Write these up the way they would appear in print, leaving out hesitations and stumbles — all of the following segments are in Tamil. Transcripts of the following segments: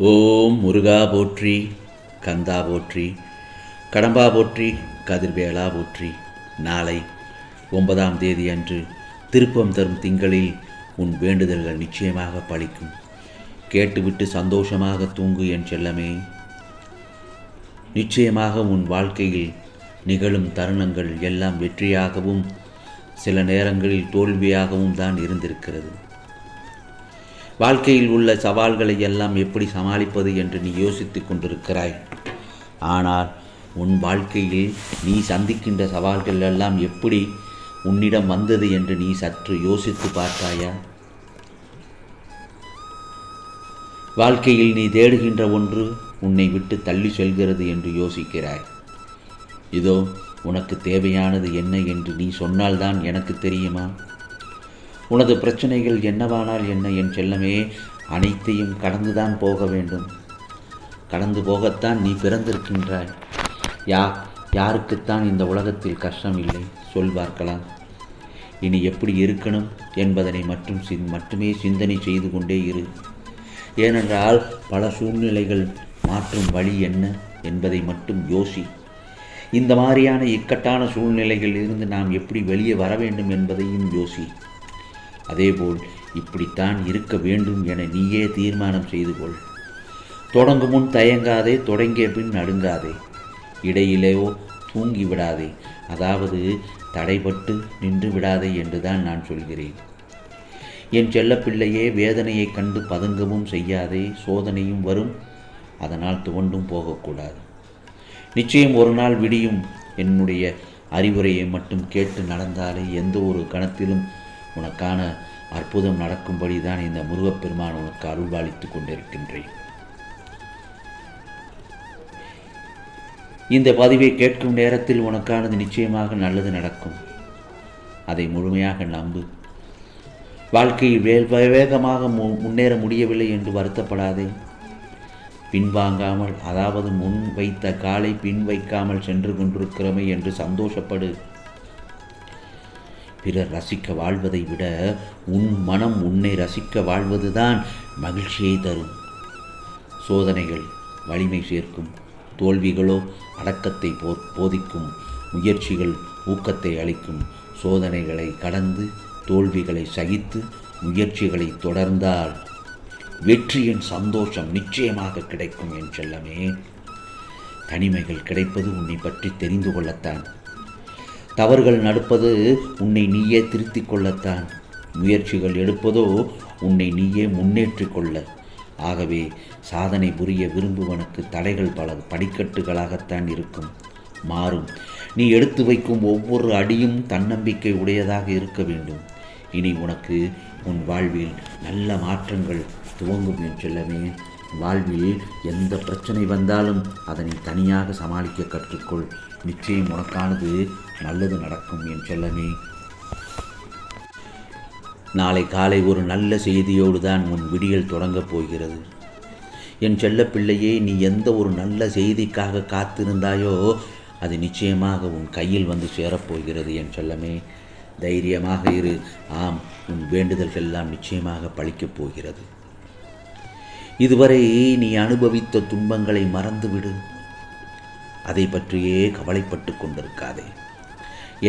ஓம் முருகா போற்றி, கந்தா போற்றி, கடம்பா போற்றி, கதிர்வேளா போற்றி. நாளை 9ஆம் தேதி அன்று திருப்பம் தரும் திங்களில் உன் வேண்டுதல்கள் நிச்சயமாக பலிக்கும். கேட்டுவிட்டு சந்தோஷமாக தூங்கு என் செல்லமே. நிச்சயமாக உன் வாழ்க்கையில் நிகழும் தருணங்கள் எல்லாம் வெற்றியாகவும் சில நேரங்களில் தோல்வியாகவும் தான் இருந்திருக்கிறது. வாழ்க்கையில் உள்ள சவால்களை எல்லாம் எப்படி சமாளிப்பது என்று நீ யோசித்து கொண்டிருக்கிறாய். ஆனால் உன் வாழ்க்கையில் நீ சந்திக்கின்ற சவால்கள் எல்லாம் எப்படி உன்னிடம் வந்தது என்று நீ சற்று யோசித்து பார்த்தாயா? வாழ்க்கையில் நீ தேடுகின்ற ஒன்று உன்னை விட்டு தள்ளி செல்கிறது என்று யோசிக்கிறாய். இதோ உனக்கு தேவையானது என்ன என்று நீ சொன்னால்தான் எனக்கு தெரியுமா? உனது பிரச்சனைகள் என்னவானால் என்ன என் செல்லமே, அனைத்தையும் கடந்துதான் போக வேண்டும். கடந்து போகத்தான் நீ பிறந்திருக்கின்றாய். யாருக்குத்தான் இந்த உலகத்தில் கஷ்டம் இல்லை? சொல் பார்க்கலாம். இனி எப்படி இருக்கணும் என்பதனை மட்டுமே சிந்தனை செய்து கொண்டே இரு. ஏனென்றால் பல சூழ்நிலைகள் மாற்றும் வழி என்ன என்பதை மட்டும் யோசி. இந்த மாதிரியான இக்கட்டான சூழ்நிலைகளில் இருந்து நாம் எப்படி வெளியே வர வேண்டும் என்பதையும் யோசி. அதேபோல் இப்படித்தான் இருக்க வேண்டும் என நீயே தீர்மானம் செய்து கொள். தொடங்கும் முன் தயங்காதே, தொடங்கிய பின் நடுங்காதே, இடையிலேயோ தூங்கி விடாதே, அதாவது தடைபட்டு நின்று விடாதே என்றுதான் நான் சொல்கிறேன். என் செல்லப்பிள்ளையே, வேதனையை கண்டு பதுங்கவும் செய்யாதே. சோதனையும் வரும், அதனால் துவண்டும் போகக்கூடாது. நிச்சயம் ஒரு நாள் விடியும். என்னுடைய அறிவுரையை மட்டும் கேட்டு நடந்தாலே எந்த ஒரு கணத்திலும் உனக்கான அற்புதம் நடக்கும்படி தான் இந்த முருகப்பெருமான் உனக்கு அருள்பாலித்து கொண்டிருக்கின்றேன். இந்த பதிவை கேட்கும் நேரத்தில் உனக்கானது நிச்சயமாக நல்லது நடக்கும். அதை முழுமையாக நம்பு. வாழ்க்கையில் வேகமாக முன்னேற முடியவில்லை என்று வருத்தப்படாதே. பின்வாங்காமல், அதாவது முன் வைத்த காலை பின் வைக்காமல் சென்று கொண்டிருக்கிறோமே என்று சந்தோஷப்படு. பிறர் ரசிக்க வாழ்வதை விட உன் மனம் உன்னை ரசிக்க வாழ்வதுதான் மகிழ்ச்சியை தரும். சோதனைகள் வலிமை சேர்க்கும், தோல்விகளோ அடக்கத்தை போதிக்கும், முயற்சிகள் ஊக்கத்தை அளிக்கும். சோதனைகளை கடந்து தோல்விகளை சகித்து முயற்சிகளை தொடர்ந்தால் வெற்றியின் சந்தோஷம் நிச்சயமாக கிடைக்கும் என் செல்லமே. தனிமைகள் கிடைப்பது உன்னை பற்றி தெரிந்து கொள்ளத்தான். தவறுகள் நடப்பது உன்னை நீயே திருத்திக் கொள்ளத்தான். முயற்சிகள் எடுப்பதோ உன்னை நீயே முன்னேற்றிக் கொள்ள. ஆகவே சாதனை புரிய விரும்புவனுக்கு தடைகள் பல படிக்கட்டுகளாகத்தான் இருக்கும், மாறும். நீ எடுத்து வைக்கும் ஒவ்வொரு அடியும் தன்னம்பிக்கை உடையதாக இருக்க வேண்டும். இனி உனக்கு உன் வாழ்வில் நல்ல மாற்றங்கள் துவங்கும் என் செல்லமே. வாழ்வில் எந்த பிரச்சனை வந்தாலும் அதனை தனியாக சமாளிக்க கற்றுக்கொள். நிச்சயம் உனக்கானது நல்லது நடக்கும் என் செல்லமே. நாளை காலை ஒரு நல்ல செய்தியோடு தான் உன் விடியல் தொடங்கப் போகிறது. என் செல்ல பிள்ளையே, நீ எந்த ஒரு நல்ல செய்திக்காக காத்திருந்தாயோ அது நிச்சயமாக உன் கையில் வந்து சேரப்போகிறது என் செல்லமே. தைரியமாக இரு. ஆம், உன் வேண்டுதல்கள் எல்லாம் நிச்சயமாக பலிக்கப் போகிறது. இதுவரை நீ அனுபவித்த துன்பங்களை மறந்துவிடு. அதை பற்றியே கவலைப்பட்டு கொண்டிருக்காதே.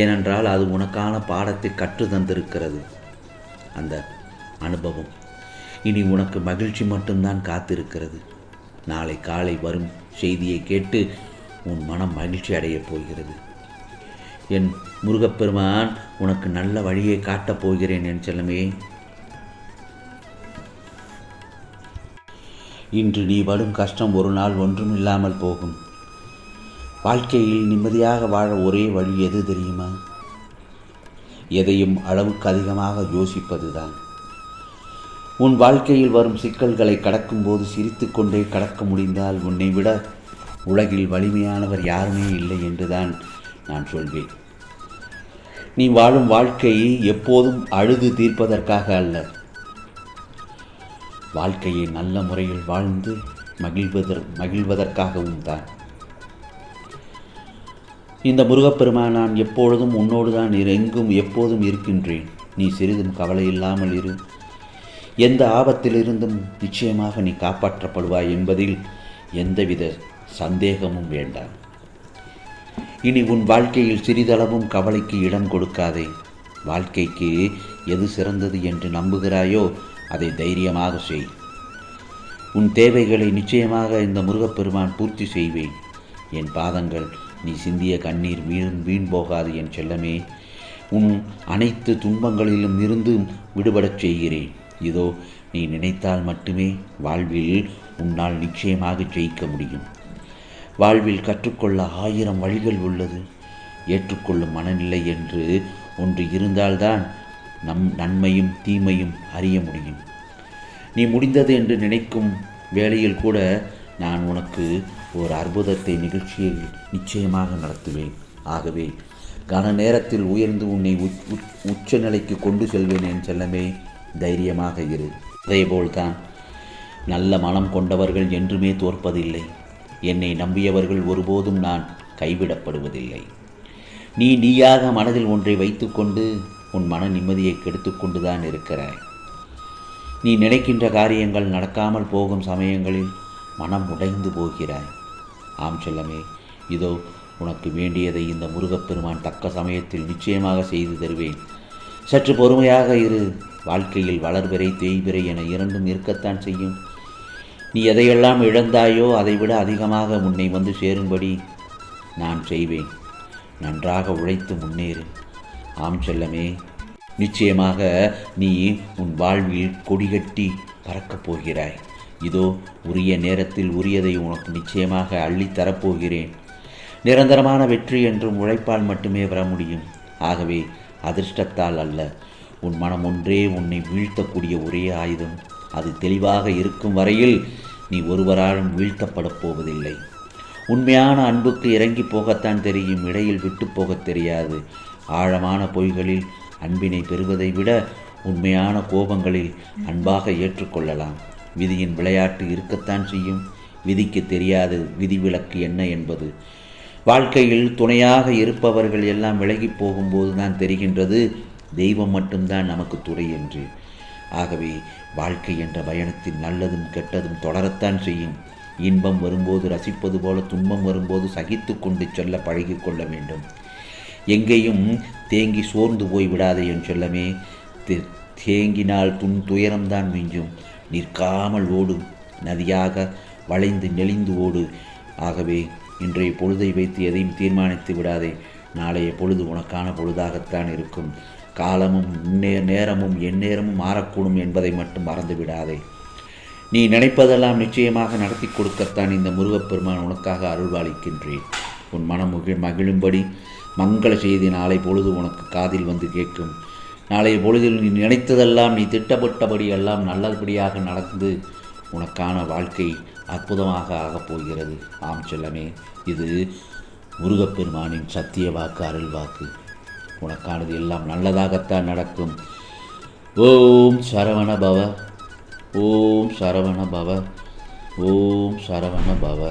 ஏனென்றால் அது உனக்கான பாடத்தை கற்று தந்திருக்கிறது. அந்த அனுபவம் இனி உனக்கு மகிழ்ச்சி மட்டும்தான் காத்திருக்கிறது. நாளை காலை வரும் செய்தியை கேட்டு உன் மனம் மகிழ்ச்சி அடையப் போகிறது. என் முருகப்பெருமான் உனக்கு நல்ல வழியை காட்டப் போகிறேன் என் செல்லமே. இன்று நீ படும் கஷ்டம் ஒரு நாள் ஒன்றும் இல்லாமல் போகும். வாழ்க்கையில் நிம்மதியாக வாழ ஒரே வழி எது தெரியுமா? எதையும் அளவுக்கு அதிகமாக யோசிப்பதுதான். உன் வாழ்க்கையில் வரும் சிக்கல்களை கடக்கும்போது சிரித்து கொண்டே கடக்க முடிந்தால் உன்னை விட உலகில் வலிமையானவர் யாருமே இல்லை என்றுதான் நான் சொல்வேன். நீ வாழும் வாழ்க்கை எப்போதும் அழுது தீர்ப்பதற்காக அல்ல, வாழ்க்கையை நல்ல முறையில் வாழ்ந்து மகிழ்வதற்காகவும் தான். இந்த முருகப்பெருமான் நான் எப்பொழுதும் உன்னோடு தான் எங்கும் எப்போதும் இருக்கின்றேன். நீ சிறிதும் கவலை இல்லாமல் இரு. எந்த ஆபத்திலிருந்தும் நிச்சயமாக நீ காப்பாற்றப்படுவாய் என்பதில் எந்தவித சந்தேகமும் வேண்டாம். இனி உன் வாழ்க்கையில் சிறிதளவும் கவலைக்கு இடம் கொடுக்காதே. வாழ்க்கைக்கு எது சிறந்தது என்று நம்புகிறாயோ அதை தைரியமாக செய். உன் தேவைகளை நிச்சயமாக இந்த முருகப்பெருமான் பூர்த்தி செய்வேன். என் பாதங்கள் நீ சிந்திய கண்ணீர் வீண் போகாது என் செல்லமே. உன் அனைத்து துன்பங்களிலும் இருந்து விடுபடச் செய்கிறேன். இதோ நீ நினைத்தால் மட்டுமே வாழ்வில் உன்னால் நிச்சயமாக ஜெயிக்க முடியும். வாழ்வில் கற்றுக்கொள்ள 1000 வழிகள் உள்ளது. ஏற்றுக்கொள்ளும் மனநிலை என்று ஒன்று இருந்தால்தான் நன்மையும் தீமையும் அறிய முடியும். நீ முடிந்தது என்று நினைக்கும் வேளையில் கூட நான் உனக்கு ஒரு அற்புதத்தை நிகழ்ச்சியை நிச்சயமாக நடத்துவேன். ஆகவே கன நேரத்தில் உயர்ந்து உன்னை உச்ச நிலைக்கு கொண்டு செல்வேன் என் செல்லமே. தைரியமாக இரு. அதேபோல்தான் நல்ல மனம் கொண்டவர்கள் என்றுமே தோற்பதில்லை. என்னை நம்பியவர்கள் ஒருபோதும் நான் கைவிடப்படுவதில்லை. நீயாக மனதில் ஒன்றை வைத்துக்கொண்டு உன் மன நிம்மதியை கெடுத்து கொண்டுதான் இருக்கிறாய். நீ நினைக்கின்ற காரியங்கள் நடக்காமல் போகும் சமயங்களில் மனம் உடைந்து போகிறாய். ஆம் செல்லமே, இதோ உனக்கு வேண்டியதை இந்த முருகப்பெருமான் தக்க சமயத்தில் நிச்சயமாக செய்து தருவேன். சற்று பொறுமையாக இரு. வாழ்க்கையில் வளர்பிறை தேய்பிறை என இரண்டும் இருக்கத்தான் செய்யும். நீ எதையெல்லாம் இழந்தாயோ அதைவிட அதிகமாக உன்னை வந்து சேரும்படி நான் செய்வேன். நன்றாக உழைத்து முன்னேறு. ஆம் செல்லமே, நிச்சயமாக நீ உன் வாழ்வில் கொடிகட்டி பறக்கப் போகிறாய். இதோ உரிய நேரத்தில் உரியதை உனக்கு நிச்சயமாக அள்ளித்தரப்போகிறேன். நிரந்தரமான வெற்றி என்றும் உழைப்பால் மட்டுமே வர முடியும். ஆகவே அதிர்ஷ்டத்தால் அல்ல, உன் மனம் ஒன்றே உன்னை வீழ்த்தக்கூடிய ஒரே ஆயுதம். அது தெளிவாக இருக்கும் வரையில் நீ ஒருவராலும் வீழ்த்தப்படப் போவதில்லை. உண்மையான அன்புக்கு இறங்கி போகத்தான் தெரியும், இடையில் விட்டு போகத் தெரியாது. ஆழமான பொய்களில் அன்பினை பெறுவதை விட உண்மையான கோபங்களில் அன்பாக ஏற்றுக்கொள்ளலாம். விதியின் விளையாட்டு இருக்கத்தான் செய்யும். விதிக்கு தெரியாது விதிவிலக்கு என்ன என்பது. வாழ்க்கையில் துணையாக இருப்பவர்கள் எல்லாம் விலகி போகும்போது தான் தெரிகின்றது தெய்வம் மட்டும்தான் நமக்கு துணை என்று. ஆகவே வாழ்க்கை என்ற பயணத்தில் நல்லதும் கெட்டதும் தொடரத்தான் செய்யும். இன்பம் வரும்போது ரசிப்பது போல துன்பம் வரும்போது சகித்து கொண்டு செல்ல பழகி கொள்ள வேண்டும். எங்கேயும் தேங்கி சோர்ந்து போய் விடாதே என் செல்லமே. தேங்கினால் துயரம்தான் மிஞ்சும். நிற்காமல் ஓடும், நதியாக வளைந்து நெளிந்து ஓடு. ஆகவே இன்றைய பொழுதை வைத்து எதையும் தீர்மானித்து விடாதே. நாளைய பொழுது உனக்கான பொழுதாகத்தான் இருக்கும். காலமும் நேரமும் எந்நேரமும் மாறக்கூடும் என்பதை மட்டும் மறந்து விடாதே. நீ நினைப்பதெல்லாம் நிச்சயமாக நடத்தி கொடுக்கத்தான் இந்த முருகப்பெருமான் உனக்காக அருள்வாளிக்கின்றேன். உன் மனம் மகிழும்படி மங்கள செய்தி நாளை பொழுது உனக்கு காதில் வந்து கேட்கும். நாளைய பொழுதில் நீ நினைத்ததெல்லாம், நீ திட்டப்பட்டபடி எல்லாம் நல்லபடியாக நடந்து உனக்கான வாழ்க்கை அற்புதமாக ஆகப் போகிறது. ஆம் செல்லமே, இது முருகப்பெருமானின் சத்திய வாக்கு, அருள் வாக்கு. உனக்கானது எல்லாம் நல்லதாகத்தான் நடக்கும். ஓம் சரவண பவ, ஓம் சரவண பவ, ஓம் சரவண பவ.